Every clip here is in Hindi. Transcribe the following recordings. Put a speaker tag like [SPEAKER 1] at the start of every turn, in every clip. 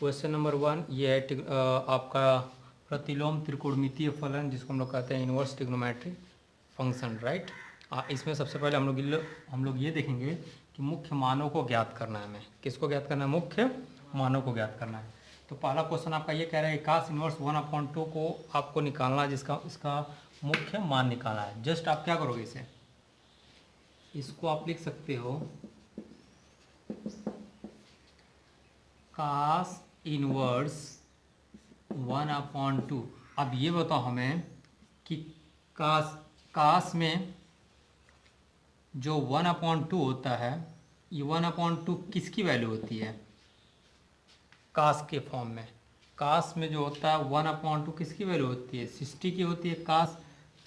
[SPEAKER 1] क्वेश्चन नंबर 1 ये है आपका प्रतिलोम त्रिकोणमितीय फलन, जिसको हम लोग कहते हैं इनवर्स ट्रिग्नोमेट्री फंक्शन, राइट। इसमें सबसे पहले हम लोग ये देखेंगे कि मुख्य मानों को ज्ञात करना है। हमें किसको ज्ञात करना है? मुख्य मानों को ज्ञात करना है। तो पहला क्वेश्चन आपका ये कह रहा है कास इनवर्स 1/2 को आपको निकालना है, जिसका इसका मुख्य मान निकालना है। जस्ट आप क्या करोगे, इसको आप लिख सकते हो कास इनवर्स 1/2। अब ये बताओ हमें कि कास में जो 1/2 होता है, ये 1/2 किसकी वैल्यू होती है? कास के फॉर्म में कास में जो होता है 1/2 किसकी वैल्यू होती है? 60 की होती है। कास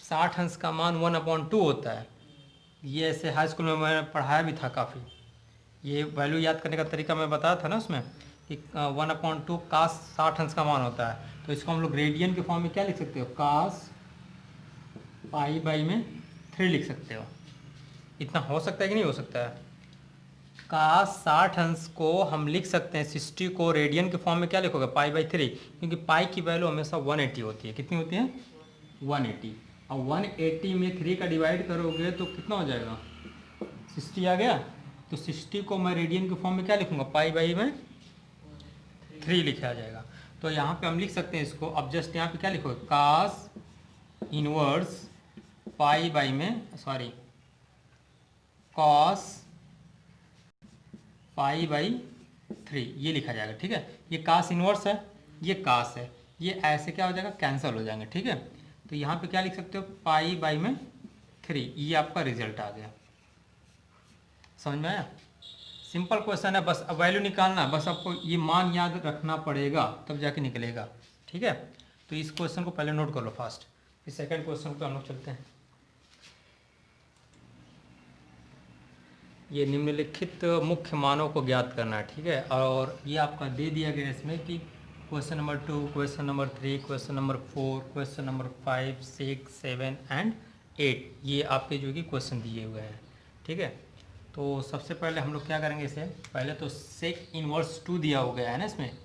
[SPEAKER 1] 60 अंश का मान 1/2 होता है। ये ऐसे हाई स्कूल में मैंने पढ़ाया भी था काफ़ी। ये वैल्यू याद करने का तरीका मैं बताया था ना उसमें कि 1/2 कास 60 अंश का मान होता है। तो इसको हम लोग रेडियन के फॉर्म में क्या लिख सकते हो? कास पाई बाई में 3 लिख सकते हो। इतना हो सकता है कि नहीं हो सकता है? कास 60 अंश को हम लिख सकते हैं, 60 को रेडियन के फॉर्म में क्या लिखोगे? पाई बाई 3, क्योंकि पाई की वैल्यू हमेशा 180 होती है। कितनी होती है? 180। और 180 में 3 का डिवाइड करोगे तो कितना हो जाएगा? 60 आ गया। तो 60 को मैं रेडियन के फॉर्म में क्या लिखूंगा? पाई बाई में 3 लिखा जाएगा। तो यहाँ पे हम लिख सकते हैं इसको। अब जस्ट यहाँ पे क्या लिखोगे? कास इनवर्स पाई बाई में कॉस पाई बाई 3 ये लिखा जाएगा। ठीक है, ये कास इनवर्स है, ये कास है, ये ऐसे क्या हो जाएगा? कैंसिल हो जाएंगे। ठीक है, तो यहाँ पे क्या लिख सकते हो? पाई बाई में 3। ये आपका रिजल्ट आ गया। समझ में आया? सिंपल क्वेश्चन है, बस अब वैल्यू निकालना है। बस आपको ये मान याद रखना पड़ेगा, तब जाके निकलेगा। ठीक है, तो इस क्वेश्चन को पहले नोट कर लो फास्ट। फिर सेकंड क्वेश्चन पे हम लोग चलते हैं। ये निम्नलिखित मुख्य मानों को ज्ञात करना है। ठीक है, और ये आपका दे दिया गया इसमें कि question number 2, question number 3, question number 4, question number 5, 6, 7 and 8 ये आपके जो कि क्वेश्चन दिए हुए हैं। ठीक है, तो सबसे पहले हम लोग क्या करेंगे, इसे पहले तो सेक इनवर्स 2 दिया हो गया है ना इसमें,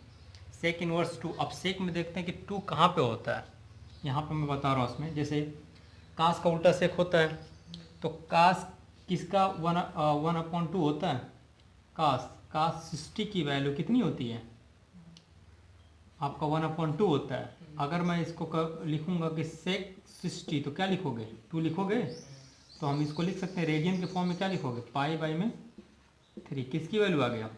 [SPEAKER 1] सेक इनवर्स 2। अब सेक में देखते हैं कि 2 कहाँ पे होता है। यहाँ पे मैं बता रहा हूँ इसमें, जैसे कास का उल्टा सेक होता है, तो कास किसका 1/2 होता है? कास 60 की वैल्यू कितनी होती है? आपका 1/2 होता है। अगर मैं इसको लिखूंगा कि सेक 60, तो क्या लिखोगे? 2 लिखोगे। तो हम इसको लिख सकते हैं रेडियन के फॉर्म में, क्या लिखोगे? पाई बाई में 3। किसकी वैल्यू आ गया?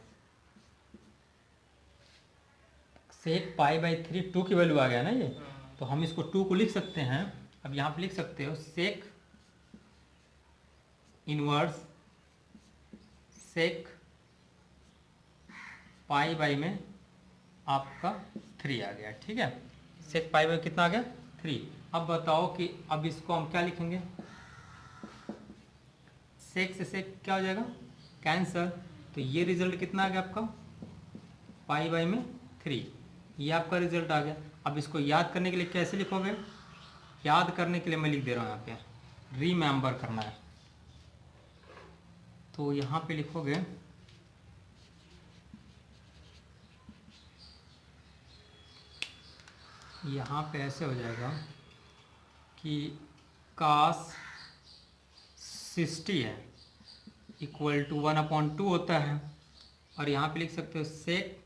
[SPEAKER 1] सेक पाई बाई 3 2 की वैल्यू आ गया ना ये। तो हम इसको 2 को लिख सकते हैं। अब यहाँ पे लिख सकते हो sec inverse sec pi by में आपका 3 आ गया। ठीक है, सेक पाई बाई कितना आ गया? 3। अब बताओ कि अब इसको हम क्या लिखेंगे? सेक से सेक क्या हो जाएगा? कैंसर। तो ये रिजल्ट कितना आ गया आपका? पाई बाई में 3। ये आपका रिजल्ट आ गया। अब इसको याद करने के लिए कैसे लिखोगे? याद करने के लिए मैं लिख दे रहा हूँ यहाँ पे, रिमेंबर करना है। तो यहाँ पे लिखोगे यहाँ पे ऐसे हो जाएगा कि कास 60 है इक्वल टू 1/2 होता है। और यहाँ पे लिख सकते हो सेक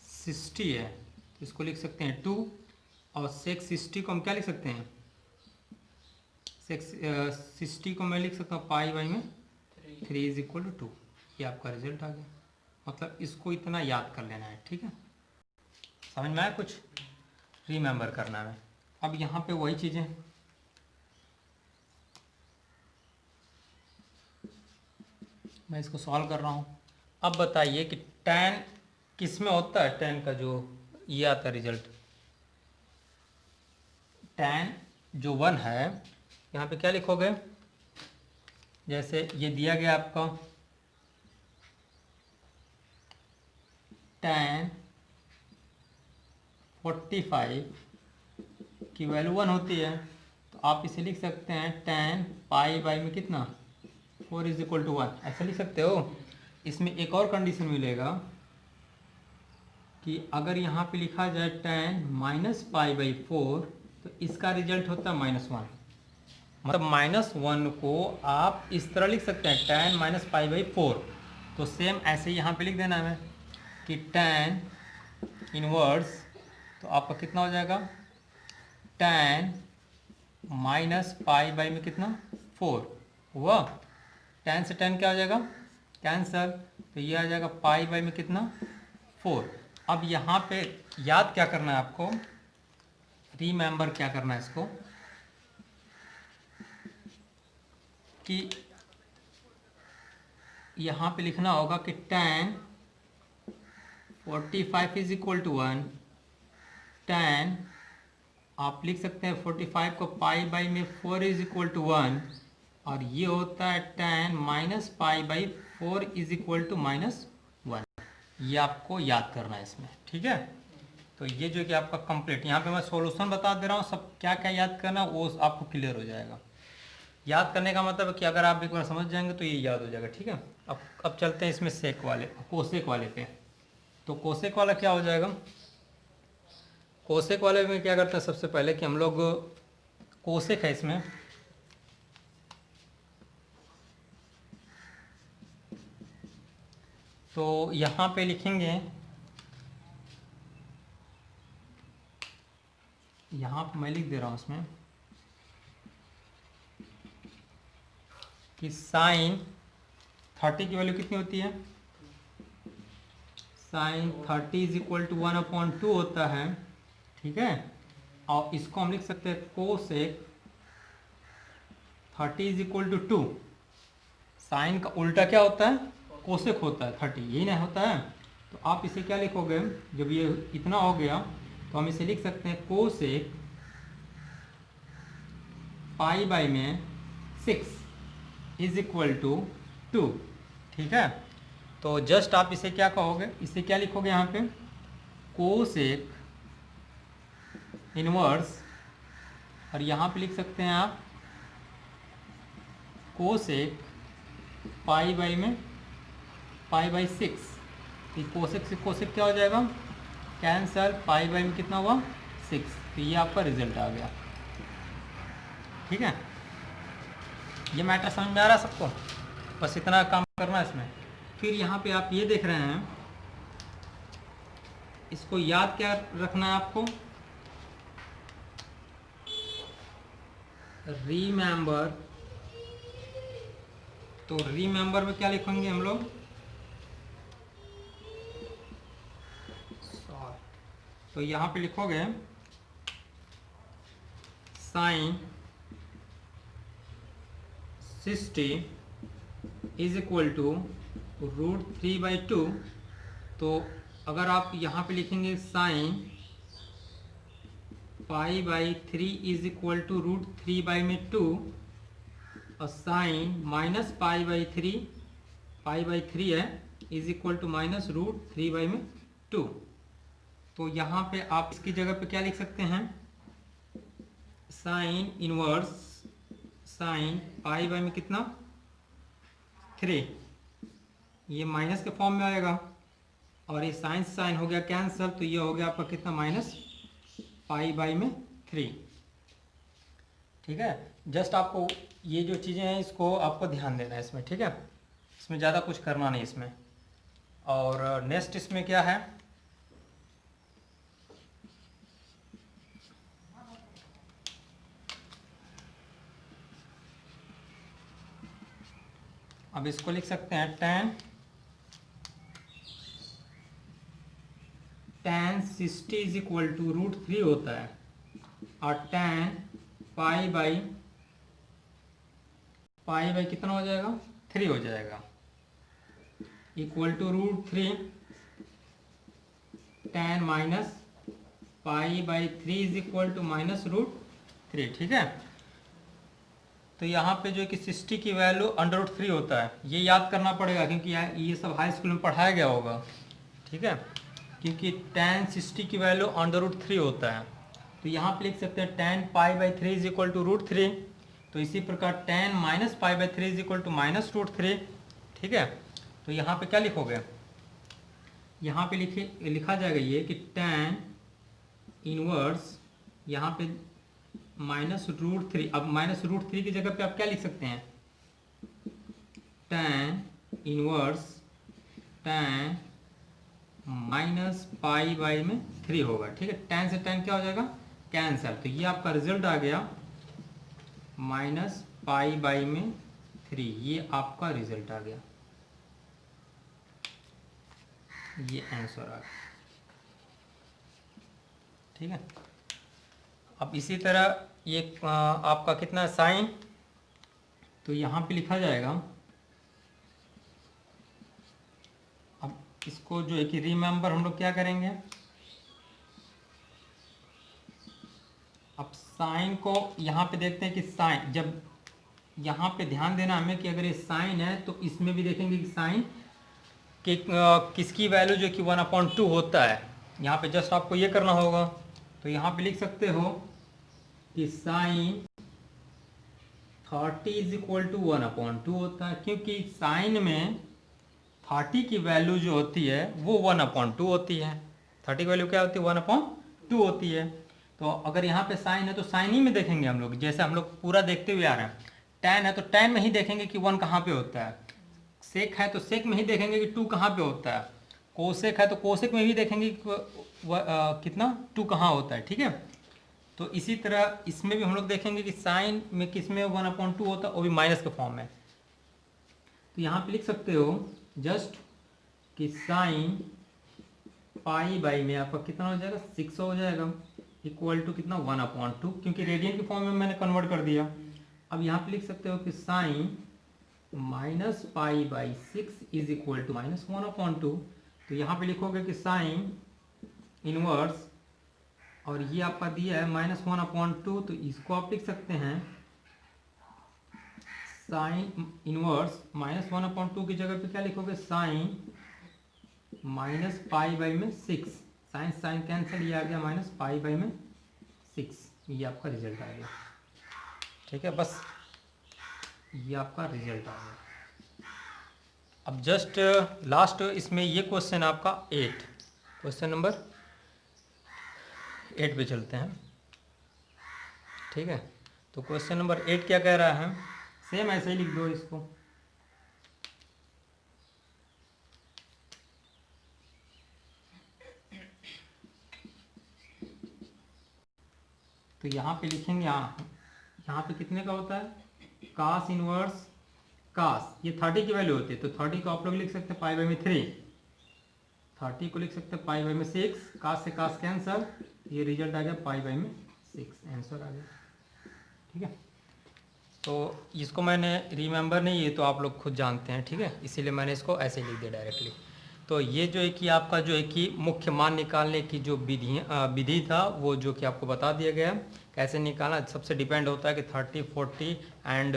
[SPEAKER 1] 60 है, तो इसको लिख सकते हैं 2। और सेक 60 को हम क्या लिख सकते हैं? सेक 60 को मैं लिख सकता हूँ पाई बाई में 3 इज इक्वल टू 2। ये आपका रिजल्ट आ गया। मतलब इसको इतना याद कर लेना है। ठीक है, समझ में आया? कुछ रिमेंबर करना है। अब यहाँ पे वही चीज़ें, मैं इसको सॉल्व कर रहा हूँ। अब बताइए कि tan किस में होता है? tan का जो ये आता है रिजल्ट, tan जो 1 है, यहाँ पे क्या लिखोगे? जैसे ये दिया गया आपका tan 45 की वैल्यू 1 होती है, तो आप इसे लिख सकते हैं tan पाई बाई में कितना? 4 इज इक्वल टू 1। ऐसा लिख सकते हो। इसमें एक और कंडीशन मिलेगा, कि अगर यहाँ पे लिखा जाए tan माइनस पाई बाई 4 तो इसका रिजल्ट होता है -1। मतलब -1 को आप इस तरह लिख सकते हैं tan माइनस पाई बाई 4। तो सेम ऐसे यहाँ पे लिख देना है कि tan इनवर्स, तो आपका कितना हो जाएगा tan माइनस पाई बाई में कितना 4 हुआ। tan से tan क्या हो जाएगा कैंसल, तो ये आ जाएगा पाई बाई में कितना 4। अब यहाँ पे याद क्या करना है आपको, रिमेंबर क्या करना है इसको, कि यहाँ पे लिखना होगा कि tan 45 is equal to 1, tan आप लिख सकते हैं 45 को पाई बाई में 4 इज इक्वल टू 1, और ये होता है tan minus pi by 4 is equal to -1। ये आपको याद करना है इसमें, ठीक है। तो ये जो कि आपका कंप्लीट, यहाँ पे मैं सॉल्यूशन बता दे रहा हूँ, सब क्या क्या याद करना वो आपको क्लियर हो जाएगा। याद करने का मतलब है कि अगर आप एक बार समझ जाएंगे तो ये याद हो जाएगा, ठीक है। अब चलते हैं इसमें सेक वाले, कोसेक वाले पे। तो कोसेक वाला क्या हो जाएगा, कोसेक वाले में क्या करते हैं सबसे पहले कि हम लोग कोसेक है इसमें, तो यहाँ पे लिखेंगे, यहाँ पे मैं लिख दे रहा हूँ इसमें कि साइन 30 की वैल्यू कितनी होती है, साइन 30 इज इक्वल टू 1/2 होता है, ठीक है। और इसको हम लिख सकते हैं cosec 30 is equal to 2। Sine का उल्टा क्या होता है, कोसेक होता है 30, यही ना होता है। तो आप इसे क्या लिखोगे, जब ये इतना हो गया तो हम इसे लिख सकते हैं कोसेक पाई बाई में 6 इज इक्वल टू 2, ठीक है। तो जस्ट आप इसे क्या कहोगे, इसे क्या लिखोगे यहाँ पे, कोसेक इनवर्स, और यहाँ पे लिख सकते हैं आप कोसेक पाई बाई में पाई बाई 6। तो कोसेक से कोसेक क्या हो जाएगा कैंसल, पाई बाई में कितना हुआ 6। तो ये आपका रिजल्ट आ गया, ठीक है। ये मैटर समझ में आ रहा है सबको, बस इतना काम करना है इसमें। फिर यहाँ पे आप ये देख रहे हैं, इसको याद क्या रखना है आपको, रिमेंबर। तो रिमेंबर में क्या लिखेंगे हम लोग, तो यहाँ पे लिखोगे साइन 60 इज इक्वल टू √3/2। तो अगर आप यहाँ पे लिखेंगे sine pi by 3 is equal to √3/2, और साइन माइनस पाई बाई 3 है इज इक्वल टू -√3/2। तो यहाँ पे आप इसकी जगह पे क्या लिख सकते हैं, sine inverse sine pi by में कितना 3, ये माइनस के फॉर्म में आएगा, और ये साइन साइन हो गया कैंसल, तो ये हो गया आपका कितना -पाई/3, ठीक है। जस्ट आपको ये जो चीज़ें हैं इसको आपको ध्यान देना है इसमें, ठीक है। इसमें ज़्यादा कुछ करना नहीं इसमें। और नेक्स्ट इसमें क्या है, अब इसको लिख सकते हैं tan 60 इज इक्वल टू √3 होता है, और tan पाई बाई कितना हो जाएगा 3 हो जाएगा, equal to √3 tan minus pi is equal to -√3, ठीक है। तो यहाँ पे जो कि 60 की वैल्यू √3 होता है, ये याद करना पड़ेगा क्योंकि ये सब हाई स्कूल में पढ़ाया गया होगा, ठीक है। क्योंकि tan 60 की वैल्यू √3 होता है, तो यहाँ पे लिख सकते हैं tan pi is equal to √3। तो इसी प्रकार tan minus pi is equal to -√3, ठीक है। तो यहाँ पे क्या लिखोगे, यहाँ पे लिखा जाएगा ये कि tan इनवर्स यहाँ पे -√3। अब -√3 की जगह पे आप क्या लिख सकते हैं, tan इनवर्स tan -π/3 होगा। ठीक है, tan से tan क्या हो जाएगा, कैंसल। तो ये आपका रिजल्ट आ गया -π/3, ये आपका रिजल्ट आ गया, ये आंसर आ गया। ठीक है, अब इसी तरह ये आपका कितना साइन, तो यहाँ पे लिखा जाएगा, अब इसको जो है कि रिमेंबर हम लोग क्या करेंगे, अब साइन को यहाँ पे देखते हैं कि साइन, जब यहाँ पे ध्यान देना हमें कि अगर ये साइन है तो इसमें भी देखेंगे कि साइन कि किसकी वैल्यू जो कि 1/2 होता है। यहाँ पे जस्ट आपको ये करना होगा, तो यहाँ पे लिख सकते हो कि साइन 30 = 1/2 होता है, क्योंकि साइन में 30 की वैल्यू जो होती है वो 1/2 होती है। 30 की वैल्यू क्या होती है, 1/2 होती है। तो अगर यहाँ पे साइन है तो साइन ही में देखेंगे हम लोग, जैसे हम लोग पूरा देखते हुए आ रहे हैं। टैन है तो टैन में ही देखेंगे कि 1 कहाँ पे होता है, सेक है तो सेक में ही देखेंगे कि 2 कहाँ पे होता है, कोसेक है तो कोसेक में भी देखेंगे कि कितना 2 कहाँ होता है। ठीक है, तो इसी तरह इसमें भी हम लोग देखेंगे कि साइन में किस में 1/2 होता है, वो भी माइनस के फॉर्म में। तो यहाँ पे लिख सकते हो जस्ट कि साइन π/, में आपका कितना हो जाएगा, 6 हो जाएगा, इक्वल टू कितना 1/2, क्योंकि रेडियन के फॉर्म में मैंने कन्वर्ट कर दिया। अब यहाँ पे लिख सकते हो कि साइन -π/6 इज इक्वल टू -1/2। तो यहाँ पे लिखोगे कि साइन इनवर्स, और ये आपका दिया है -1/2, तो इसको आप लिख सकते हैं साइन इनवर्स -1/2 की जगह पे क्या लिखोगे, साइन -π/6, साइन साइन कैंसिल, ये आ गया -π/6, ये आपका रिजल्ट आ गया। ठीक है, बस ये आपका रिजल्ट आ गया। अब जस्ट लास्ट इसमें ये क्वेश्चन आपका 8, क्वेश्चन नंबर 8 पे चलते हैं। ठीक है, तो क्वेश्चन नंबर 8 क्या कह रहा है, सेम ऐसे ही लिख दो इसको। तो यहाँ पे लिखेंगे, यहाँ पे कितने का होता है, कास इनवर्स कास, ये 30 की वैल्यू होती है, तो 30 को आप लोग लिख सकते हैं π/3, 30 को लिख सकते हैं π/6, कास से कास कैंसल, ये रिजल्ट आ गया π/6, आंसर आ गया। ठीक है, तो इसको मैंने रिमेंबर नहीं, ये तो आप लोग खुद जानते हैं। ठीक है, इसीलिए मैंने इसको ऐसे लिख दिया डायरेक्टली। तो ये जो है कि आपका जो है कि मुख्य मान निकालने की जो विधि था वो जो कि आपको बता दिया गया, कैसे निकालना। सबसे डिपेंड होता है कि 30, 40 एंड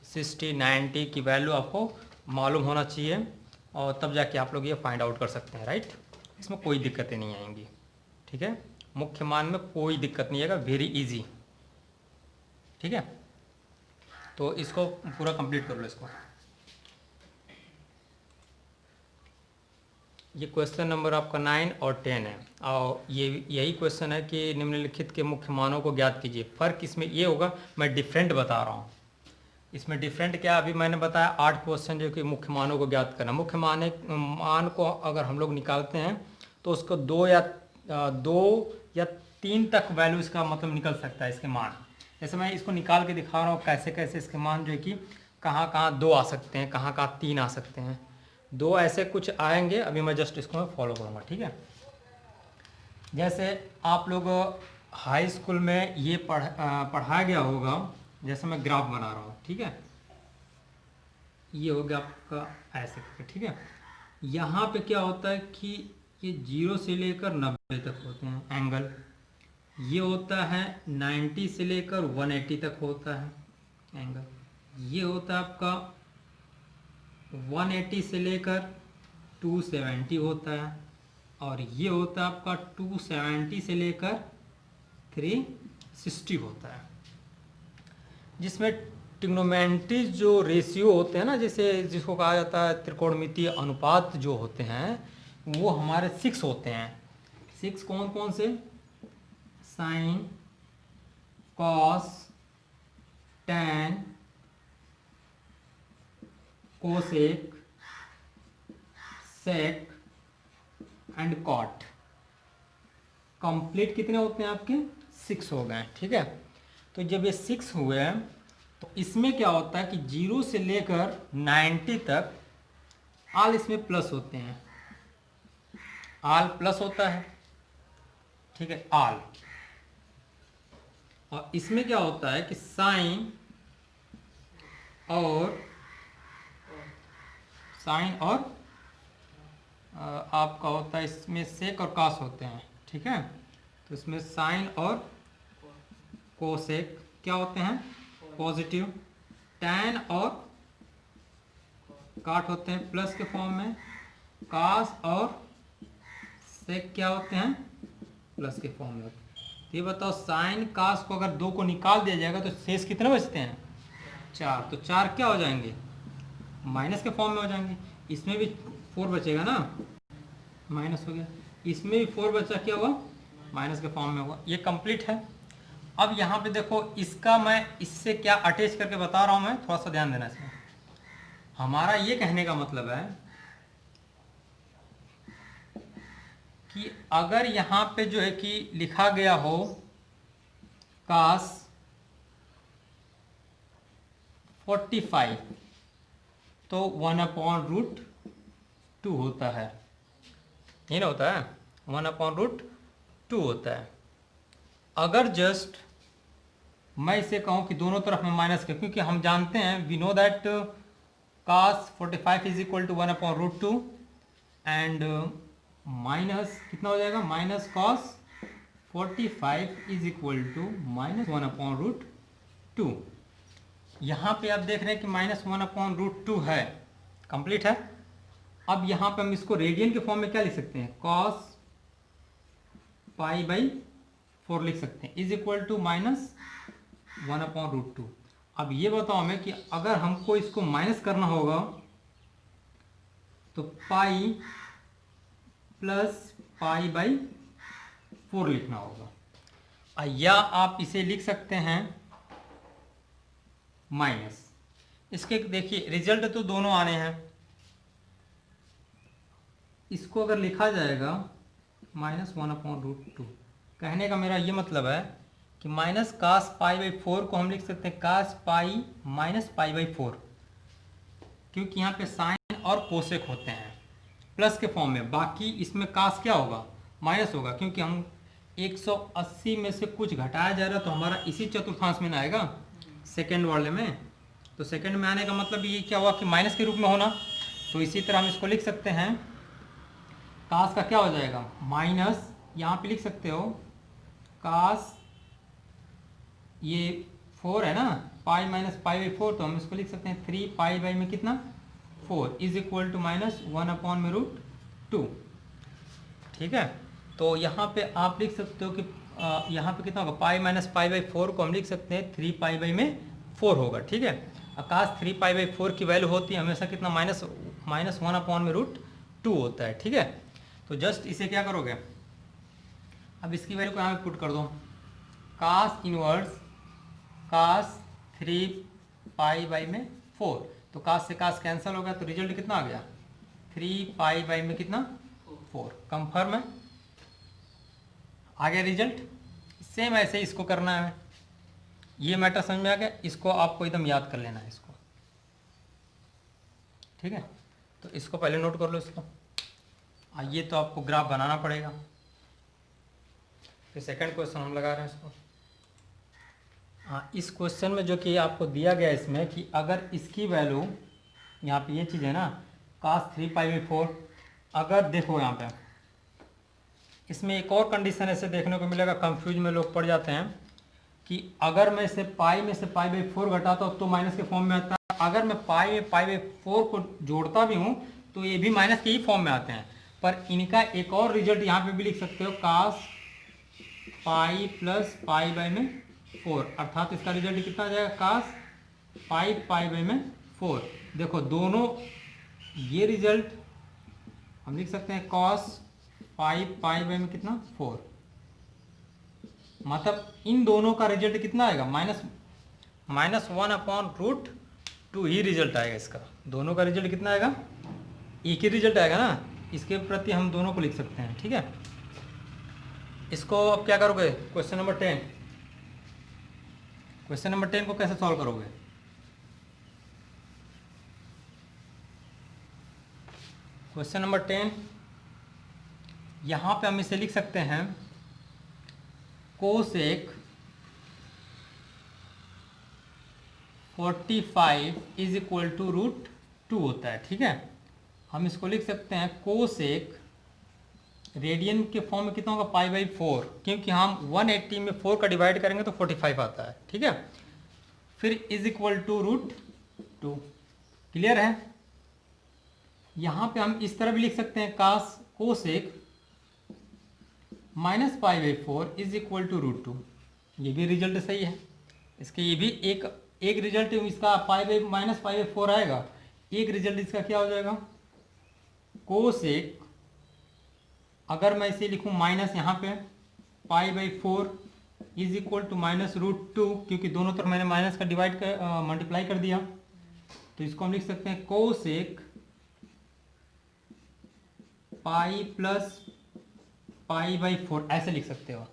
[SPEAKER 1] 60, 90 की वैल्यू आपको मालूम होना चाहिए, और तब जाके आप लोग ये फाइंड आउट कर सकते हैं। राइट, इसमें कोई दिक्कतें नहीं आएंगी। ठीक है, मुख्य मान में कोई दिक्कत नहीं आएगा, वेरी इजी। ठीक है, तो इसको पूरा कंप्लीट कर लो इसको। ये क्वेश्चन नंबर आपका 9 और 10 है, और यही क्वेश्चन है कि निम्नलिखित के मुख्य मानों को ज्ञात कीजिए। फ़र्क इसमें ये होगा, मैं डिफरेंट बता रहा हूँ। इसमें डिफरेंट क्या, अभी मैंने बताया 8 क्वेश्चन जो कि मुख्य मानों को ज्ञात करना। मुख्य मान को अगर हम लोग निकालते हैं तो उसको 2 या 3 तक वैल्यू इसका मतलब निकल सकता है, इसके मान। जैसे मैं इसको निकाल के दिखा रहा हूँ कैसे कैसे इसके मान जो है कि कहाँ कहाँ 2 आ सकते हैं, कहाँ कहाँ 3 आ सकते हैं, 2 ऐसे कुछ आएंगे। अभी मैं जस्ट इसको मैं फॉलो करूँगा। ठीक है, जैसे आप लोग हाई स्कूल में ये पढ़ाया गया होगा, जैसे मैं ग्राफ बना रहा हूँ। ठीक है, ये हो गया आपका ऐसे करके। ठीक है, यहाँ पे क्या होता है कि ये 0 से लेकर 90 तक होते हैं एंगल, ये होता है 90 से लेकर 180 तक होता है एंगल, ये होता है आपका 180 से लेकर 270 होता है, और ये होता है आपका 270 से लेकर 360 होता है। जिसमें ट्रिग्नोमेट्री जो रेशियो होते हैं ना, जैसे जिसको कहा जाता है त्रिकोणमितीय अनुपात जो होते हैं, वो हमारे 6 होते हैं। 6 कौन कौन से? Sine, cos, tan, cosec, sec and cot. Complete कितने होते हैं आपके? 6 हो गए। ठीक है, तो जब ये 6 हुए तो इसमें क्या होता है कि 0 से लेकर 90 तक आल इसमें प्लस होते हैं। आल प्लस होता है, ठीक है, आल। और इसमें क्या होता है कि साइन और आपका होता है इसमें सेक और कास होते हैं। ठीक है, तो इसमें साइन और कोसेक क्या होते हैं? पॉजिटिव। टैन और काट होते हैं प्लस के फॉर्म में। कास और सेक क्या होते हैं? प्लस के फॉर्म में होते हैं। तो ये बताओ, साइन कास को अगर 2 को निकाल दिया जाएगा तो शेष कितने बचते हैं? 4। तो 4 क्या हो जाएंगे? माइनस के फॉर्म में हो जाएंगे। इसमें भी 4 बचेगा ना, माइनस हो गया। इसमें भी 4 बचा, क्या हुआ? माइनस के फॉर्म में होगा। ये कंप्लीट है। अब यहाँ पे देखो, इसका मैं इससे क्या अटैच करके बता रहा हूँ, मैं थोड़ा सा ध्यान देना इसमें। हमारा ये कहने का मतलब है कि अगर यहाँ पे जो है कि लिखा गया हो कास 45 तो 1/√2 होता है। ये ना होता है, 1/√2 होता है। अगर जस्ट मैं इसे कहूँ कि दोनों तरफ में माइनस कर, क्योंकि हम जानते हैं, we know that cos 45 is equal to 1/√2 and minus कितना हो जाएगा? Minus cos 45 is equal to minus 1/√2। यहाँ पे आप देख रहे हैं कि माइनस 1/√2 है। कंप्लीट है। अब यहाँ पे हम इसको रेडियन के फॉर्म में क्या लिख सकते हैं? कॉस π/4 लिख सकते हैं, इज इक्वल टू माइनस 1/√2। अब ये बताओ हमें कि अगर हमको इसको माइनस करना होगा तो पाई प्लस π/4 लिखना होगा, या आप इसे लिख सकते हैं माइनस। इसके देखिए रिजल्ट तो दोनों आने हैं। इसको अगर लिखा जाएगा माइनस 1/√2, कहने का मेरा ये मतलब है कि माइनस कास π/4 को हम लिख सकते हैं कास पाई माइनस π/4, क्योंकि यहाँ पे साइन और कोसेक होते हैं प्लस के फॉर्म में। बाकी इसमें कास क्या होगा? माइनस होगा, क्योंकि हम 180 में से कुछ घटाया जा रहा है तो हमारा इसी चतुर्थांश में ना आएगा, सेकेंड वाले में। तो सेकेंड में आने का मतलब ये क्या हुआ कि माइनस के रूप में होना। तो इसी तरह हम इसको लिख सकते हैं, कास का क्या हो जाएगा? माइनस, यहाँ पे लिख सकते हो कास, ये 4 है ना, पाई माइनस π/4, तो हम इसको लिख सकते हैं 3 π/ में कितना? 4 इज इक्वल टू माइनस 1/√2। ठीक है, तो यहाँ पे आप लिख सकते हो कि यहाँ पे कितना होगा? पाई माइनस π/4 को हम लिख सकते हैं 3 π/ में 4 होगा। ठीक है, आकाश 3 π/4 की वैल्यू होती है हमेशा कितना? माइनस 1/√2 होता है। ठीक है, तो जस्ट इसे क्या करोगे? अब इसकी वैल्यू को यहाँ पे पुट कर दो, कास इनवर्स कास 3 π/ में 4, तो कास से कास कैंसिल हो गया, तो रिजल्ट कितना आ गया? 3 π/ में कितना? 4। कंफर्म है? आ गया रिजल्ट। सेम ऐसे इसको करना है। ये मैटर समझ में आ गया? इसको आपको एकदम याद कर लेना है इसको। ठीक है, तो इसको पहले नोट कर लो इसको। ये तो आपको ग्राफ बनाना पड़ेगा। फिर सेकंड क्वेश्चन हम लगा रहे हैं इसको। इस क्वेश्चन में जो कि आपको दिया गया इसमें कि अगर इसकी वैल्यू, यहाँ पे ये चीज़ है ना, कास 3 π/4, अगर देखो यहाँ पे इसमें एक और कंडीशन ऐसे देखने को मिलेगा, कंफ्यूज में लोग पड़ जाते हैं कि अगर मैं इसे पाई में से π/4 घटाता हूँ तो माइनस के फॉर्म में आता है, अगर मैं पाई में π/4 को जोड़ता भी हूँ तो ये भी माइनस के ही फॉर्म में आते हैं। पर इनका एक और रिजल्ट यहाँ पे भी लिख सकते हो, कास पाई प्लस π/4, अर्थात इसका रिजल्ट कितना आ जाएगा? कास 5 π/4। देखो दोनों ये रिजल्ट हम लिख सकते हैं cos 5 पाई बाई में कितना 4, मतलब इन दोनों का रिजल्ट कितना आएगा -1/√2 ही रिजल्ट आएगा इसका। दोनों का रिजल्ट कितना आएगा, एक ही रिजल्ट आएगा ना, इसके प्रति हम दोनों को लिख सकते हैं। ठीक है, इसको अब क्या करोगे, क्वेश्चन नंबर 10, क्वेश्चन नंबर 10 को कैसे सॉल्व करोगे। क्वेश्चन नंबर 10, यहाँ पे हम इसे लिख सकते हैं कोसेक 45 इज इक्वल टू √2 होता है। ठीक है, हम इसको लिख सकते हैं कोसेक, रेडियन के फॉर्म में कितना होगा π/4, क्योंकि हम 180 में 4 का डिवाइड करेंगे तो 45 आता है। ठीक है, फिर इज इक्वल टू √2, क्लियर है। यहाँ पे हम इस तरह भी लिख सकते हैं कोसेक -π/4 इज इक्वल टू √2, ये भी रिजल्ट सही है। इसके ये भी एक रिजल्ट इसका -π/4 आएगा, एक रिजल्ट इसका क्या हो जाएगा कोसेक, अगर मैं इसे लिखूं माइनस यहाँ पे π/4 इज इक्वल टू -√2, क्योंकि दोनों तरफ मैंने माइनस का डिवाइड कर मल्टीप्लाई कर दिया, तो इसको हम लिख सकते हैं कोसेक पाई प्लस π/4 ऐसे लिख सकते हो,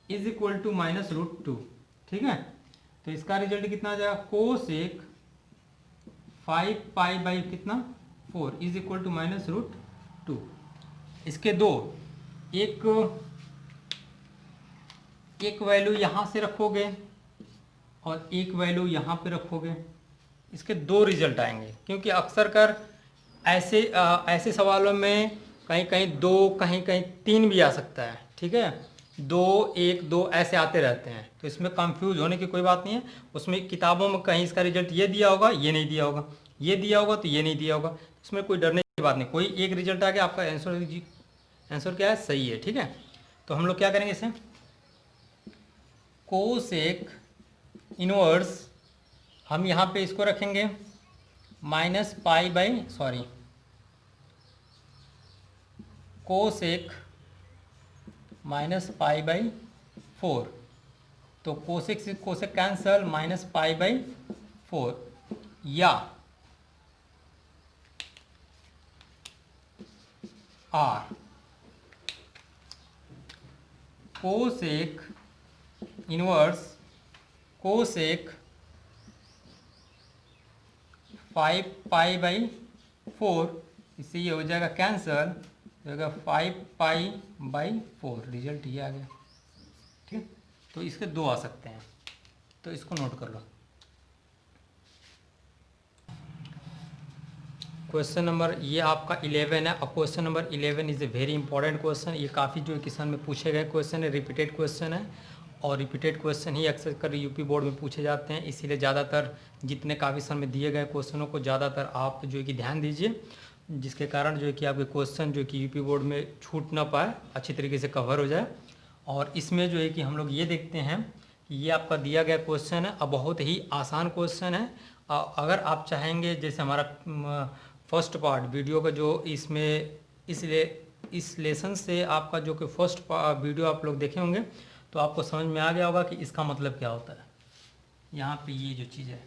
[SPEAKER 1] इज इक्वल टू -√2। ठीक है, तो इसका रिजल्ट कितना आ जाएगा कोसेक 5π/ कितना 4 इज इक्वल टू -√2। इसके दो, एक वैल्यू यहाँ से रखोगे और एक वैल्यू यहाँ पे रखोगे, इसके दो रिजल्ट आएंगे, क्योंकि अक्सर कर ऐसे सवालों में कहीं कहीं 2 कहीं कहीं 3 भी आ सकता है। ठीक है, 2 1 2 ऐसे आते रहते हैं, तो इसमें कंफ्यूज होने की कोई बात नहीं है। उसमें किताबों में कहीं इसका रिजल्ट ये दिया होगा, ये नहीं दिया होगा, ये दिया होगा तो ये नहीं दिया होगा, इसमें कोई डरने की बात नहीं। कोई एक रिजल्ट आ गया, आपका आंसर क्या है, सही है। ठीक है, तो हम लोग क्या करेंगे, इसे कोसेक इनवर्स, हम यहाँ पे इसको रखेंगे कोसेक -π/4, तो कोसेक से कोसेक कैंसल -π/4, या आर कोसेक इनवर्स कोसेक 5π/4, इससे ये हो जाएगा कैंसल, हो जाएगा 5π/4, रिजल्ट ये आ गया। ठीक, तो इसके दो आ सकते हैं, तो इसको नोट कर लो। क्वेश्चन नंबर ये आपका 11 है। अब question number 11 is a very important question, ये काफ़ी जो किसान में पूछे गए क्वेश्चन है, रिपीटेड क्वेश्चन है, और रिपीटेड क्वेश्चन ही अक्सर कर यूपी बोर्ड में पूछे जाते हैं, इसीलिए ज़्यादातर जितने काफ़ी सन में दिए गए क्वेश्चनों को ज़्यादातर आप जो है कि ध्यान दीजिए, जिसके कारण जो है कि आपके क्वेश्चन जो कि यूपी बोर्ड में छूट ना पाए, अच्छी तरीके से कवर हो जाए। और इसमें जो है कि हम लोग ये देखते हैं कि ये आपका दिया गया क्वेश्चन है, अब बहुत ही आसान क्वेश्चन है। अगर आप चाहेंगे, जैसे हमारा फर्स्ट पार्ट वीडियो का जो इसमें इस लेसन से आपका जो कि फर्स्ट वीडियो आप लोग देखे होंगे, तो आपको समझ में आ गया होगा कि इसका मतलब क्या होता है यहाँ पे ये जो चीज़ है।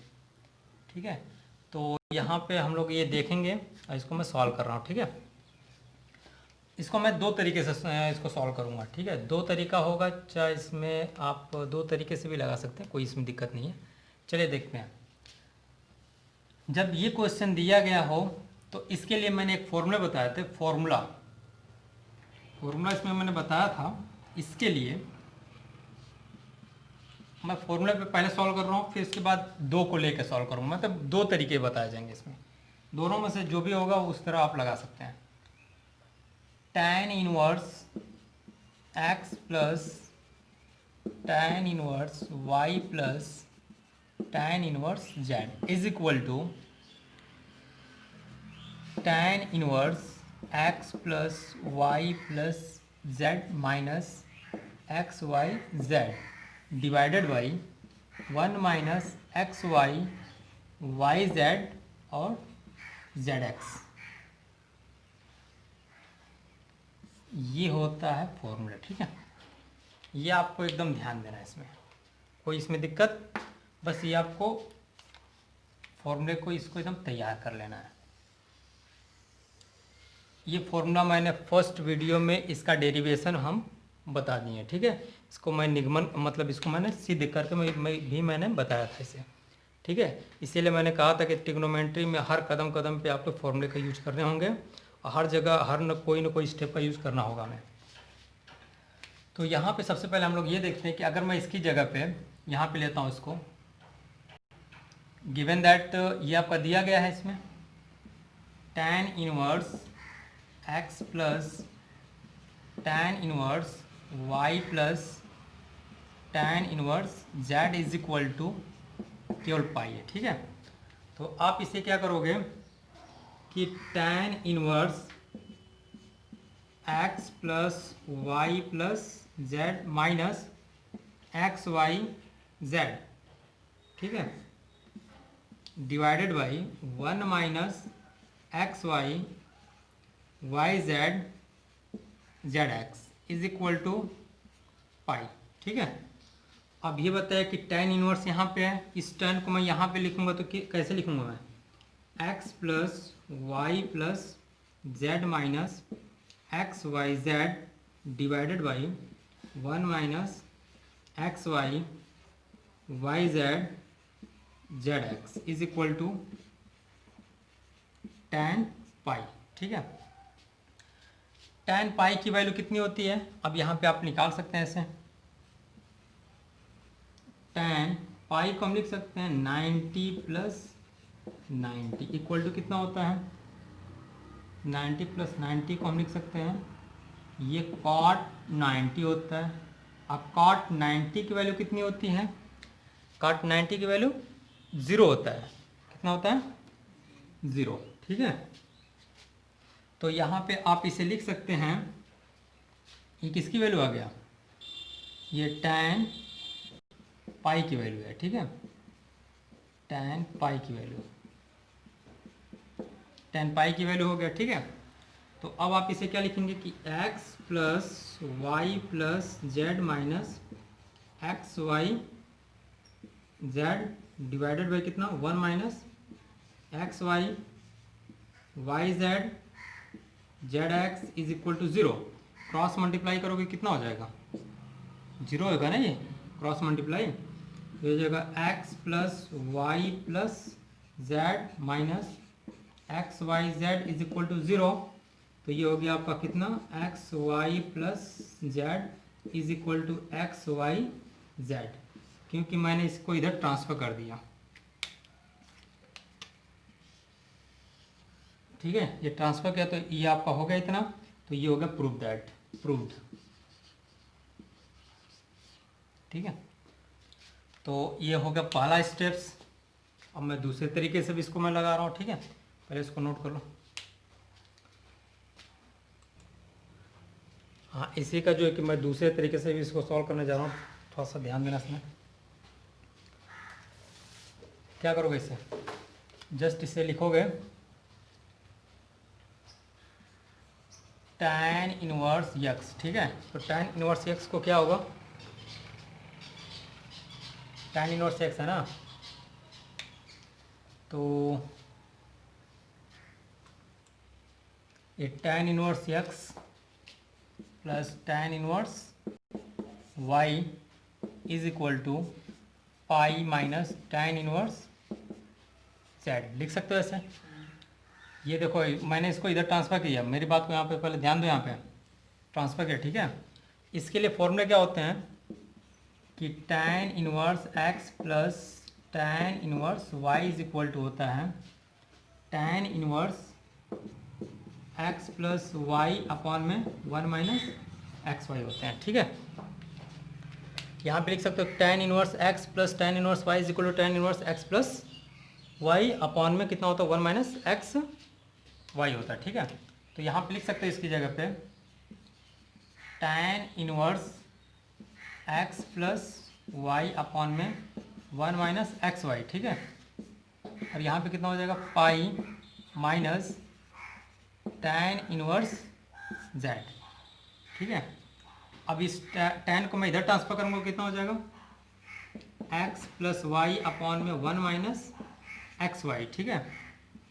[SPEAKER 1] ठीक है, तो यहाँ पे हम लोग ये देखेंगे और इसको मैं सॉल्व कर रहा हूँ। ठीक है, इसको मैं दो तरीके से इसको सॉल्व करूँगा। ठीक है, दो तरीका होगा, चाहे इसमें आप दो तरीके से भी लगा सकते हैं, कोई इसमें दिक्कत नहीं है। चलिए देखते हैं। जब ये क्वेश्चन दिया गया हो तो इसके लिए मैंने एक फॉर्मूला बताया था, फॉर्मूला इसमें मैंने बताया था। इसके लिए मैं फॉर्मूला पे पहले सॉल्व कर रहा हूँ, फिर इसके बाद दो को लेकर सॉल्व करूँगा, मतलब दो तरीके बताए जाएंगे इसमें, दोनों में से जो भी होगा उस तरह आप लगा सकते हैं। tan inverse x plus tan inverse y plus tan inverse z is equal to tan inverse x plus y plus z minus x Y z divided by 1 minus x y y z और जेड एक्स। ये होता है फॉर्मूला, ठीक है। ये आपको एकदम ध्यान देना है, इसमें कोई इसमें दिक्कत, बस ये आपको फॉर्मूले को इसको एकदम तैयार कर लेना है। ये फॉर्मूला मैंने फर्स्ट वीडियो में इसका डेरिवेशन हम बता दिए, ठीक है। इसको मैं निगमन मतलब इसको मैंने सिद्ध करके मैंने बताया था इसे, ठीक है। इसीलिए मैंने कहा था कि ट्रिग्नोमेट्री में हर कदम कदम पे आपको फॉर्मूले का यूज करने होंगे और हर जगह हर न कोई स्टेप का यूज़ करना होगा हमें। तो यहाँ पे सबसे पहले हम लोग ये देखते हैं कि अगर मैं इसकी जगह पे यहाँ पे लेता हूँ इसको, गिवन दैट ये आपका दिया गया है इसमें tan inverse x plus tan inverse y plus tan inverse z is equal to केवल पाई है, ठीक है। तो आप इसे क्या करोगे कि tan inverse x plus y plus z minus x Y Z, ठीक है, divided by 1 minus x Y Z Z x is equal to pi, ठीक है। अब ये बताया कि tan इनवर्स यहाँ पे है, इस tan को मैं यहाँ पे लिखूंगा तो कैसे लिखूंगा मैं, x plus y plus z minus x Y z divided by 1 minus x Y Z Z x is equal to tan pi, ठीक है। tan पाई की वैल्यू कितनी होती है, अब यहाँ पे आप निकाल सकते हैं ऐसे, tan पाई को हम लिख सकते हैं 90 प्लस 90 इक्वल टू कितना होता है, 90 प्लस 90 को हम लिख सकते हैं, ये cot 90 होता है। अब cot 90 की वैल्यू कितनी होती है, cot 90 की वैल्यू 0 होता है, कितना होता है 0, ठीक है। तो यहाँ पे आप इसे लिख सकते हैं, ये किसकी वैल्यू आ गया, ये tan पाई की वैल्यू है, ठीक है, tan पाई की वैल्यू, tan पाई की वैल्यू हो गया, ठीक है। तो अब आप इसे क्या लिखेंगे कि x plus y plus z minus x Y z divided by कितना 1 minus x Y Z Z x is equal to 0, cross multiply करोगे कितना हो जाएगा 0 होगा ना, ये क्रॉस मल्टीप्लाई तो हो जाएगा x plus y plus z minus x Y z is equal to 0। तो ये हो गया आपका कितना x y plus z is equal to x Y z, क्योंकि मैंने इसको इधर ट्रांसफर कर दिया, ठीक है। ये ट्रांसफर किया तो ये आपका हो गया इतना, तो ये हो गया प्रूव्ड, ठीक है। तो ये हो गया पहला स्टेप्स। अब मैं दूसरे तरीके से भी इसको मैं लगा रहा हूँ, ठीक है, पहले इसको नोट कर लो। हाँ, इसी का जो है कि मैं दूसरे तरीके से भी इसको सॉल्व करने जा रहा हूँ, थोड़ा सा ध्यान देना इसमें। क्या करोगे इसे, जस्ट इसे लिखोगे tan इनवर्स x, ठीक है। तो tan इनवर्स x को क्या होगा, tan इनवर्स x है ना, तो ये tan inverse x plus tan inverse y is equal to pi minus tan inverse z लिख सकते हो ऐसे। ये देखो मैंने इसको इधर ट्रांसफ़र किया, मेरी बात को यहाँ पे पहले ध्यान दो, यहाँ पे ट्रांसफ़र किया, ठीक है। इसके लिए फॉर्मूले क्या होते हैं कि tan inverse x plus tan inverse y is equal to होता है tan inverse x plus y upon में 1 माइनस एक्स वाई होते हैं, ठीक है। यहाँ पे लिख सकते हो tan inverse x plus tan inverse y is equal to tan inverse x plus y upon में कितना होता है 1 माइनस एक्स वाई होता है, ठीक है। तो यहाँ पे लिख सकते हो इसकी जगह पे tan inverse x plus y upon में 1 माइनस एक्स वाई, ठीक है। और यहाँ पे कितना हो जाएगा पाई माइनस tan इनवर्स z, ठीक है। अब इस tan को मैं इधर ट्रांसफर करूँगा, कितना हो जाएगा, x प्लस वाई अपॉन में 1 माइनस एक्स वाई, ठीक है,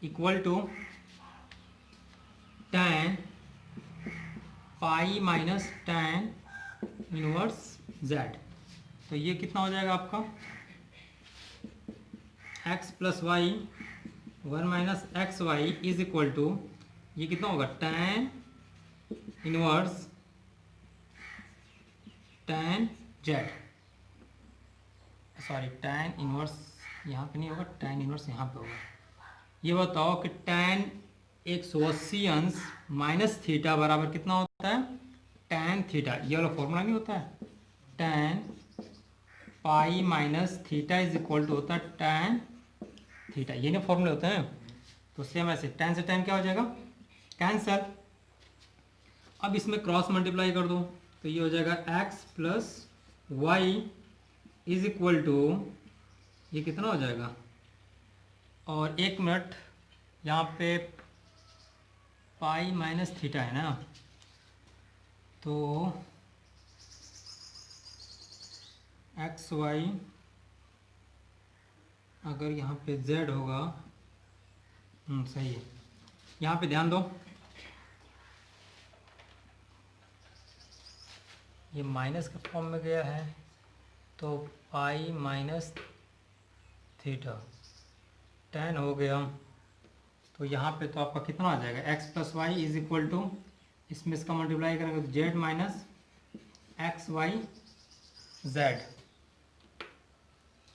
[SPEAKER 1] equal to tan pi minus tan inverse z। तो ये कितना हो जाएगा आपका, x plus y 1 minus x y is equal to, ये कितना होगा, tan inverse tan z, sorry tan inverse यहाँ पे नहीं होगा, tan इनवर्स यहाँ पे होगा। ये बताओ कि tan 180 अंश माइनस थीटा बराबर कितना होता है, tan थीटा, ये वाला फॉर्मूला नहीं होता है, tan pi minus theta is equal to होता है tan थीटा, ये नहीं फॉर्मूले होते हैं। तो सेम ऐसे tan से tan क्या हो जाएगा, कैंसल। अब इसमें क्रॉस मल्टीप्लाई कर दो, तो ये हो जाएगा x plus y is equal to, ये कितना हो जाएगा, और 1 मिनट, यहाँ पे पाई माइनस थीटा है ना, तो एक्स वाई अगर यहाँ पे z होगा, सही है, यहाँ पे ध्यान दो, ये माइनस के फॉर्म में गया है, तो पाई माइनस थीटा tan हो गया, तो यहाँ पे तो आपका कितना आ जाएगा, x plus y is equal to, इसमें इसका मल्टीप्लाई करेंगे तो z minus x Y Z,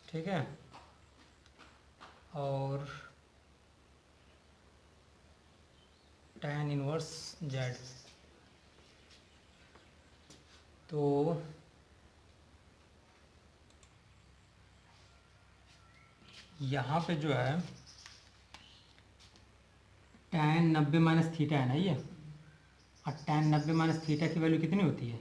[SPEAKER 1] ठीक है, और tan इनवर्स z। तो यहाँ पे जो है tan 90 माइनस थीटा है ना ये, और tan 90 माइनस थीटा की वैल्यू कितनी होती है,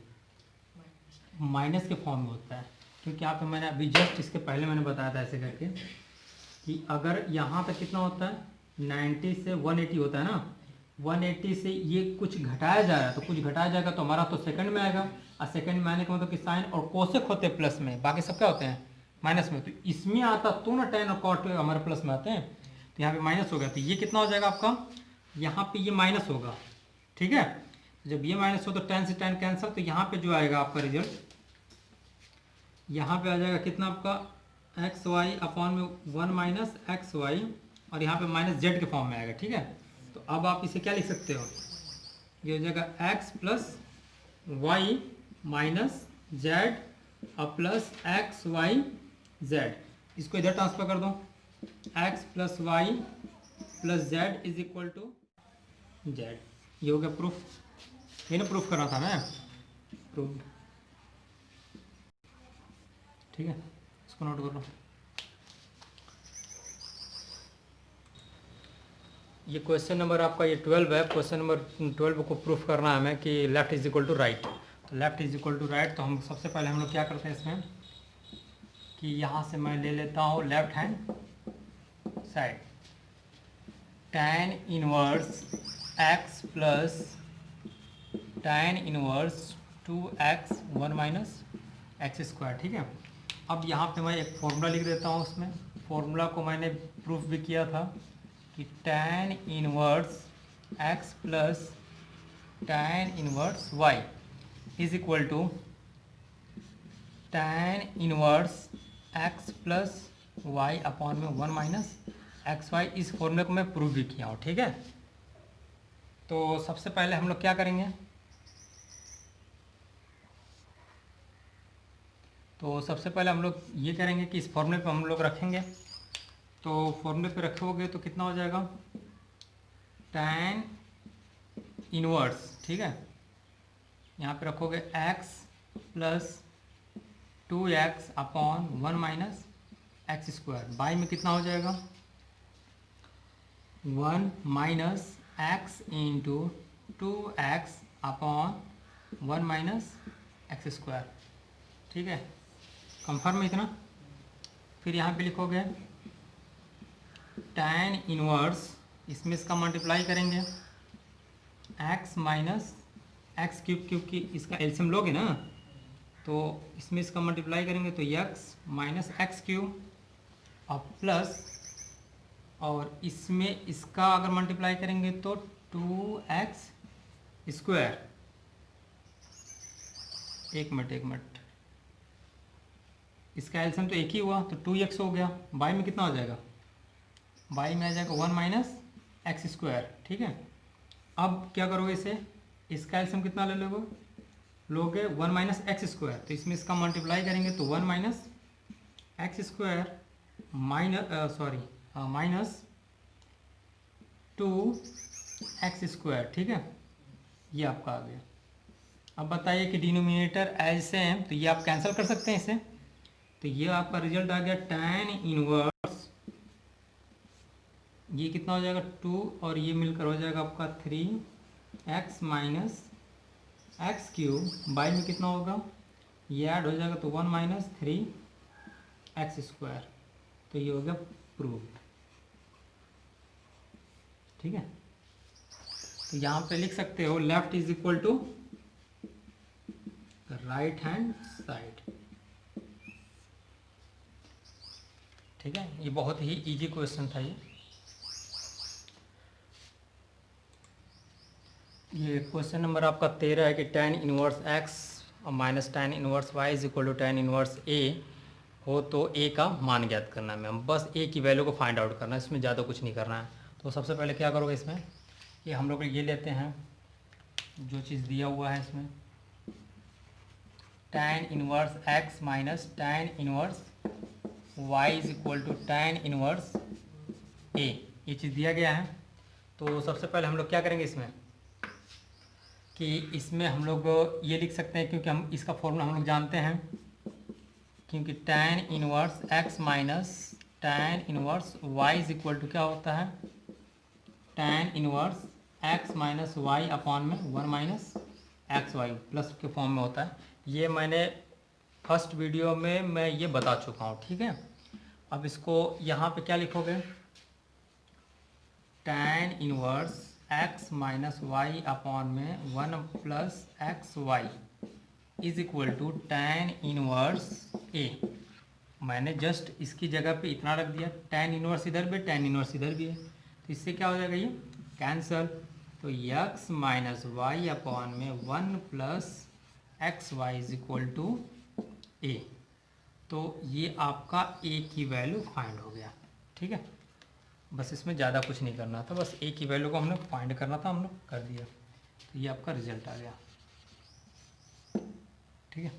[SPEAKER 1] माइनस के फॉर्म में होता है, क्योंकि यहाँ पे मैंने अभी जस्ट इसके पहले मैंने बताया था ऐसे करके कि अगर यहाँ पे कितना होता है, 90 से 180 होता है ना, 180 से ये कुछ घटाया जा रहा है, तो कुछ घटाया जाएगा तो हमारा तो सेकंड में आएगा, और सेकंड में आने का मतलब कि साइन और कोसेक होते हैं प्लस में, बाकी सब क्या होते हैं माइनस में, तो इसमें आता तो ना tan और cot हमारे प्लस में आते हैं, तो यहाँ पे माइनस हो गया, तो ये कितना हो जाएगा आपका, यहाँ पे ये माइनस होगा, ठीक है, जब ये माइनस हो तो tan से tan कैंसिल, तो यहाँ पे जो आएगा आपका रिजल्ट, यहाँ पे आ जाएगा कितना आपका एक्स वाई अपॉन में 1 माइनस एक्स वाई, और यहाँ पे माइनस जेड के फॉर्म में आएगा, ठीक है। तो अब आप इसे क्या लिख सकते हो, ये हो जाएगा x plus y minus z और प्लस एक्स वाई जेड, इसको इधर ट्रांसफर कर दो, x plus y plus z is equal to z, ये हो गया प्रूफ, ये ना प्रूफ करना था मैं, प्रूफ, ठीक है, इसको नोट कर लो। ये क्वेश्चन नंबर आपका ये 12 है, क्वेश्चन नंबर 12 को प्रूफ करना है हमें कि left is equal to right, तो left is equal to right, तो हम सबसे पहले हम लोग क्या करते हैं इसमें कि यहाँ से मैं ले लेता हूँ left hand side, tan inverse x plus tan inverse 2x 1 minus x square, ठीक है। अब यहाँ पे मैं एक फॉर्मूला लिख देता हूँ, उसमें फॉर्मूला को मैंने प्रूफ भी किया था कि tan inverse x plus tan inverse y is equal to tan inverse x plus y upon में 1 माइनस एक्स वाई, इस फॉर्मूले को मैं प्रूफ भी किया हूँ, ठीक है। तो सबसे पहले हम लोग क्या करेंगे, तो सबसे पहले हम लोग ये करेंगे कि इस फॉर्मूले पे हम लोग रखेंगे, तो फॉर्मूले पे रखोगे तो कितना हो जाएगा, tan इनवर्स, ठीक है, यहाँ पे रखोगे x plus 2x upon 1 minus x square, by में कितना हो जाएगा 1 minus x into 2x upon 1 minus x square, ठीक है, कंफर्म है इतना। फिर यहाँ पे लिखोगे tan इनवर्स, इसमें इसका मल्टीप्लाई करेंगे x माइनस एक्स क्यूब क्योंकि इसका एलसीएम लोगे ना तो इसमें इसका मल्टीप्लाई करेंगे तो एक्स माइनस एक्स क्यूब और प्लस, और इसमें इसका अगर मल्टीप्लाई करेंगे तो 2x स्क्वायर। एक मिनट, इसका एलसीएम तो एक ही हुआ तो 2x हो गया। बाई में कितना हो जाएगा, बाई में आ जाएगा 1 माइनस एक्स स्क्वायर। ठीक है, अब क्या करोगे इसे, इसका एलसीएम कितना ले लोगे 1 माइनस एक्स स्क्वायर, तो इसमें इसका मल्टीप्लाई करेंगे तो 1 minus x square minus 2x square. ठीक है, ये आपका आ गया। अब बताइए कि डिनोमिनेटर एज सेम, तो ये आप कैंसिल कर सकते हैं इसे, तो ये आपका रिजल्ट आ गया tan इनवर्स, ये कितना हो जाएगा 2 और ये मिलकर हो जाएगा आपका 3x minus x cube, by में कितना होगा, ये ऐड हो जाएगा तो 1 माइनस 3x स्क्वायर। तो ये हो गया प्रूफ। ठीक है, तो यहाँ पे लिख सकते हो left is equal to right hand side. ठीक है, ये बहुत ही इजी क्वेश्चन था ये क्वेश्चन नंबर आपका 13 है कि tan inverse x minus tan inverse y is equal to tan inverse a हो तो a का मान ज्ञात करना है। हमें बस a की वैल्यू को फाइंड आउट करना है, इसमें ज़्यादा कुछ नहीं करना है। तो सबसे पहले क्या करोगे इसमें कि हम लोग ये लेते हैं जो चीज़ दिया हुआ है इसमें, tan inverse x minus tan inverse y is equal to tan inverse a, ये चीज़ दिया गया है। तो सबसे पहले हम लोग क्या करेंगे इसमें कि इसमें हम लोग ये लिख सकते हैं, क्योंकि हम इसका फॉर्मूला हम लोग जानते हैं, क्योंकि tan inverse x minus tan inverse y is equal to क्या होता है, tan inverse x minus y upon में 1 माइनस एक्स वाई प्लस के फॉर्म में होता है। ये मैंने फर्स्ट वीडियो में मैं ये बता चुका हूँ। ठीक है, अब इसको यहाँ पे क्या लिखोगे, tan inverse x minus y upon में 1 plus x y is equal to tan inverse a। मैंने जस्ट इसकी जगह पे इतना रख दिया, tan इनवर्स इधर भी tan इनवर्स इधर भी है, तो इससे क्या हो जाएगा, ये कैंसल। तो x माइनस वाई अपॉन में 1 plus x y is equal to a। तो ये आपका a की वैल्यू फाइंड हो गया। ठीक है, बस इसमें ज़्यादा कुछ नहीं करना था, बस a की वैल्यू को हमने फाइंड करना था, हम लोग कर दिया, तो ये आपका रिजल्ट आ गया। ठीक है,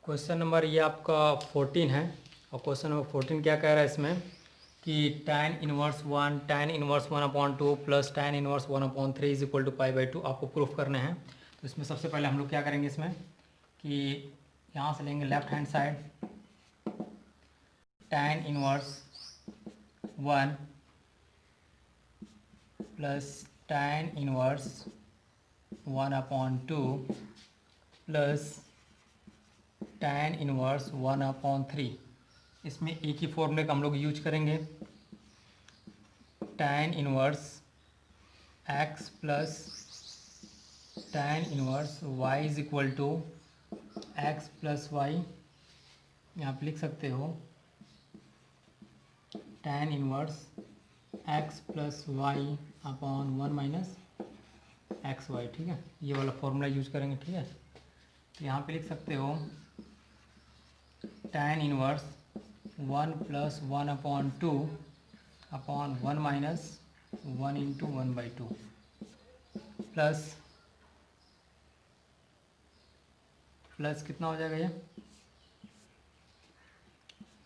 [SPEAKER 1] क्वेश्चन नंबर ये आपका 14 है, और क्वेश्चन नंबर 14 क्या कह रहा है इसमें कि tan inverse 1 tan inverse 1/2 plus tan inverse 1/3 is equal to π/2 आपको प्रूफ करने हैं। तो इसमें सबसे पहले हम लोग क्या करेंगे इसमें कि यहाँ से लेंगे left hand side, tan inverse 1 plus tan inverse 1/2 plus tan inverse 1/3। इसमें एक ही फॉर्मूले का हम लोग यूज करेंगे, tan inverse x plus tan inverse y is equal to x plus y. यहाँ पे लिख सकते हो tan inverse x plus y upon 1 minus x y. ठीक है, ये वाला फॉर्मूला यूज करेंगे। ठीक है, तो यहाँ पे लिख सकते हो tan inverse 1 plus 1/2 upon 1 minus 1 into 1/2 plus कितना हो जाएगा ये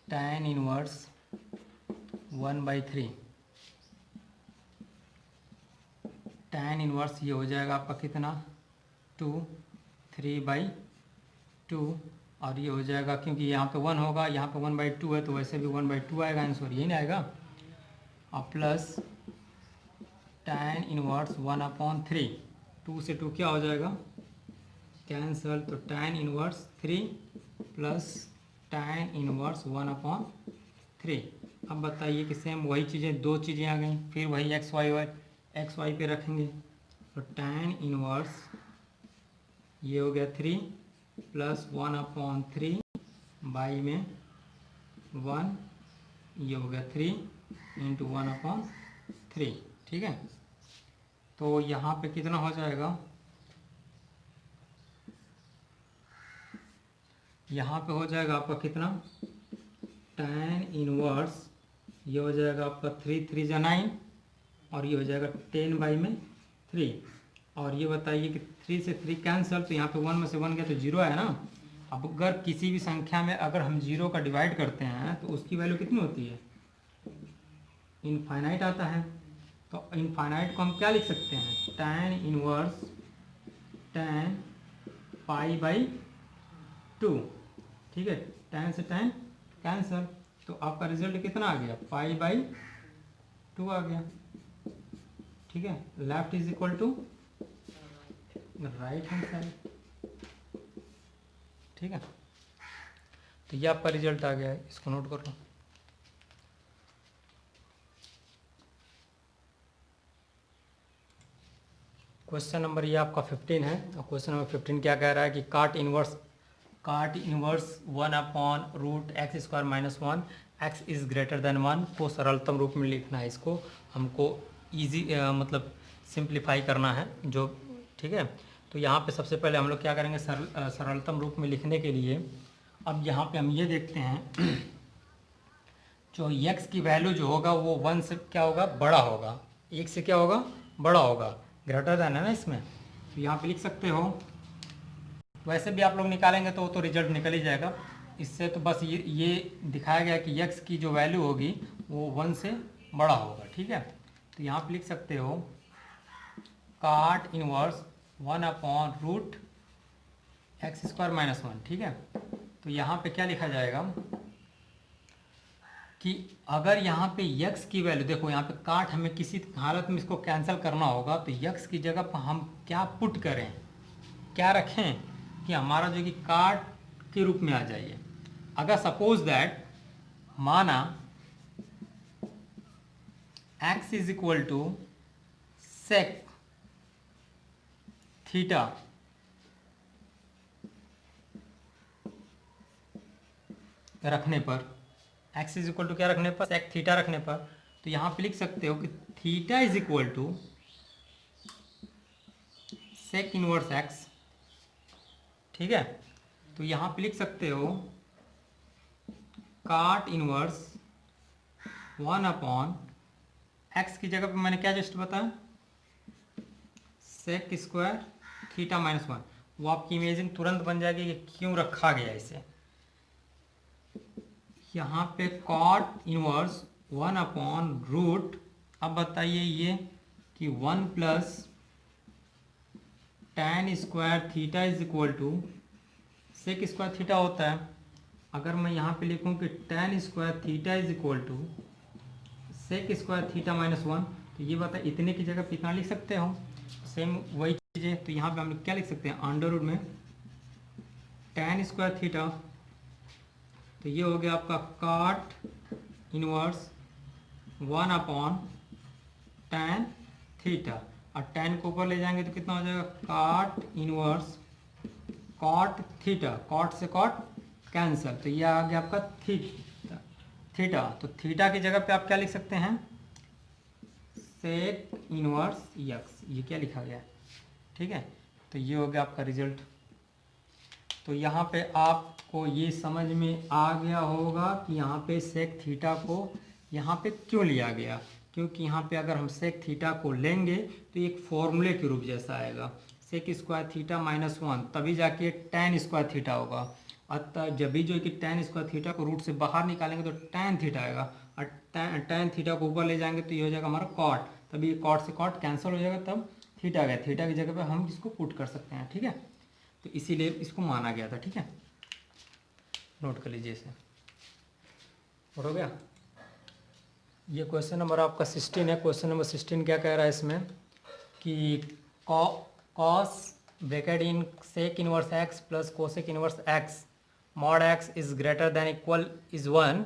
[SPEAKER 1] tan इनवर्स 1/3। tan इनवर्स ये हो जाएगा आपका कितना 2 3/2, और ये हो जाएगा क्योंकि यहाँ पे 1 होगा, यहाँ पे 1/2 है, तो वैसे भी 1/2 आएगा आंसर, यही नहीं आएगा। और प्लस tan इनवर्स 1/3, 2 से 2 क्या हो जाएगा कैंसल, तो tan inverse 3 plus tan inverse 1/3 अब बताइए कि सेम वही चीज़ें, दो चीज़ें आ गई, फिर वही एक्स वाई पे रखेंगे तो tan इनवर्स ये हो गया 3 प्लस 1/3 बाई में 1, ये हो गया 3 इंटू 1/3। ठीक है, तो यहाँ पे कितना हो जाएगा, यहाँ पे हो जाएगा आपका कितना, tan इनवर्स ये हो जाएगा आपका 3 3 जा 9 और ये हो जाएगा 10 बाई में 3। और ये बताइए कि 3 से 3 कैंसिल, तो यहाँ पे 1 में से 1 गया तो 0 है ना। अब अगर किसी भी संख्या में अगर हम 0 का डिवाइड करते हैं तो उसकी वैल्यू कितनी होती है, इनफाइनाइट आता है। तो इनफाइनाइट को हम क्या लिख सकते हैं, tan inverse tan pi by 2। ठीक है, tan से tan कैंसिल, तो आपका रिजल्ट कितना आ गया, पाई बाई 2 आ गया। ठीक है, left is equal to right hand side. ठीक है, तो ये आपका रिजल्ट आ गया है, इसको नोट कर लो। क्वेश्चन नंबर ये आपका 15 है, और क्वेश्चन नंबर 15 क्या कह रहा है कि काट inverse 1/√x² - 1 x is greater than 1 को सरलतम रूप में लिखना है। इसको हमको इजी मतलब सिंप्लीफाई करना है जो। ठीक है, तो यहाँ पे सबसे पहले हम लोग क्या करेंगे, सरलतम रूप में लिखने के लिए अब यहाँ पे हम ये देखते हैं जो x की वैल्यू जो होगा वो 1 से क्या होगा, बड़ा होगा, 1 से क्या होगा, बड़ा होगा, ग्रेटर देन है ना इसमें। तो यहाँ पे लिख सकते हो, वैसे भी आप लोग निकालेंगे तो वो तो रिजल्ट निकल ही जाएगा। इससे तो बस ये दिखाया गया कि x की जो वैल्यू होगी वो 1 से बड़ा होगा। ठीक है, तो यहाँ पे लिख सकते हो काट इनवर्स 1/√x² - 1। ठीक है, तो यहाँ पे क्या लिखा जाएगा कि अगर यहाँ पे x की वैल्यू देखो, यहाँ पे काट हमें किसी हालत में इसको कैंसिल करना होगा, तो x की जगह पर हम क्या पुट करें, क्या रखें कि हमारा जो कि काट के रूप में आ जाइए। अगर सपोज दैट माना x is equal to sec theta रखने पर, x इज इक्वल टू क्या रखने पर, सेक थीटा रखने पर, तो यहाँ पे लिख सकते हो कि theta is equal to sec inverse x। ठीक है, तो यहाँ पे लिख सकते हो काट इनवर्स 1/x की जगह पे मैंने क्या जस्ट बताया, सेक स्क्वायर थीटा -1। वो आपकी इमेजिंग तुरंत बन जाएगी कि क्यों रखा गया इसे। यहाँ पे कॉट इनवर्स 1/√, अब बताइए ये कि 1 plus tan square theta is equal to sec square theta होता है। अगर मैं यहाँ पे लिखूँ कि tan square theta is equal to sec square theta -1, तो ये बता इतने की जगह पे इतना लिख सकते हो, सेम वही चीज़ें। तो यहाँ पे हम लोग क्या लिख सकते हैं, अंडर में tan स्क्वायर थीटा, तो ये हो गया आपका काट इनवर्स 1/tan थीटा, और tan को ऊपर ले जाएंगे तो कितना हो जाएगा, काट इनवर्स कॉट थीटा, कॉट से कॉट कैंसल, तो ये आ गया आपका थीटा। तो थीटा की जगह पे आप क्या लिख सकते हैं, सेक इनवर्स x, ये क्या लिखा गया है। ठीक है, तो ये हो गया आपका रिजल्ट। तो यहाँ पे आपको ये समझ में आ गया होगा कि यहाँ पे सेक थीटा को यहाँ पे क्यों लिया गया, क्योंकि यहाँ पे अगर हम सेक थीटा को लेंगे तो एक फॉर्मूले के रूप जैसा आएगा, सेक स्क्वायर थीटा -1, तभी जाके tan स्क्वायर थीटा होगा। अतः जब भी जो कि tan स्क्वायर थीटा को रूट से बाहर निकालेंगे तो tan थीटा आएगा, और tan थीटा को ऊपर ले जाएंगे तो ये हो जाएगा हमारा कॉट, तभी कॉट से कॉट कैंसिल हो जाएगा, तब थीटा आ गया। थीटा की जगह पे हम इसको पुट कर सकते हैं। ठीक है, तो इसीलिए इसको माना गया था। ठीक है, नोट कर लीजिए इसे, हो गया। ये क्वेश्चन नंबर आपका 16 है। क्वेश्चन नंबर 16 क्या कह रहा है इसमें कि cos bracket in sec inverse x plus cosec inverse x mod x is greater than equal is 1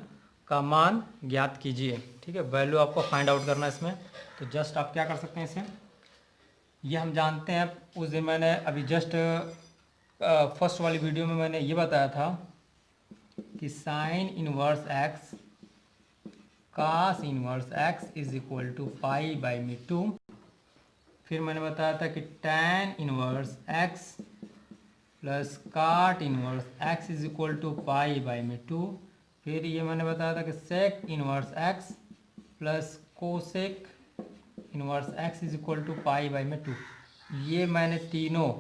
[SPEAKER 1] का मान ज्ञात कीजिए। ठीक है, वैल्यू आपको फाइंड आउट करना है इसमें। तो जस्ट आप क्या कर सकते हैं इसे, ये हम जानते हैं, उस दिन मैंने अभी जस्ट फर्स्ट वाली वीडियो में मैंने ये बताया था कि sine inverse x cos inverse x is equal to pi by में 2। फिर मैंने बताया था कि tan inverse x plus cot inverse x is equal to pi by में 2। फिर ये मैंने बताया था कि sec inverse x plus cosec inverse x is equal to pi by में 2। ये मैंने तीनों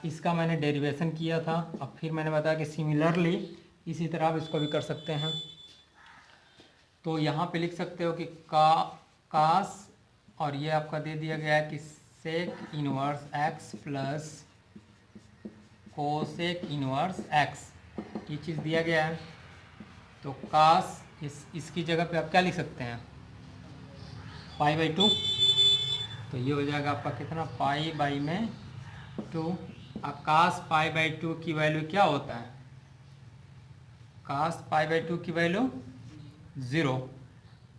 [SPEAKER 1] इसका मैंने डेरिवेशन किया था। अब फिर मैंने बताया कि सिमिलरली इसी तरह आप इसको भी कर सकते हैं। तो यहाँ पे लिख सकते हो कि कास, और ये आपका दे दिया गया है कि sec inverse x plus cosec inverse x, ये चीज़ दिया गया है। तो कास इसकी जगह पे आप क्या लिख सकते हैं, पाई बाई 2। तो ये हो जाएगा आपका कितना, पाई बाई में 2। कास पाई बाई 2 की वैल्यू क्या होता है, कास पाई बाई 2 की वैल्यू 0।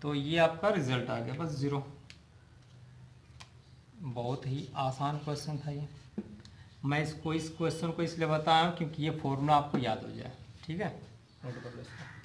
[SPEAKER 1] तो ये आपका रिजल्ट आ गया, बस 0। बहुत ही आसान क्वेश्चन था ये। मैं इस क्वेश्चन को इसलिए बताया क्योंकि ये फॉर्मूला आपको याद हो जाए। ठीक है, नोट कर लो इसको।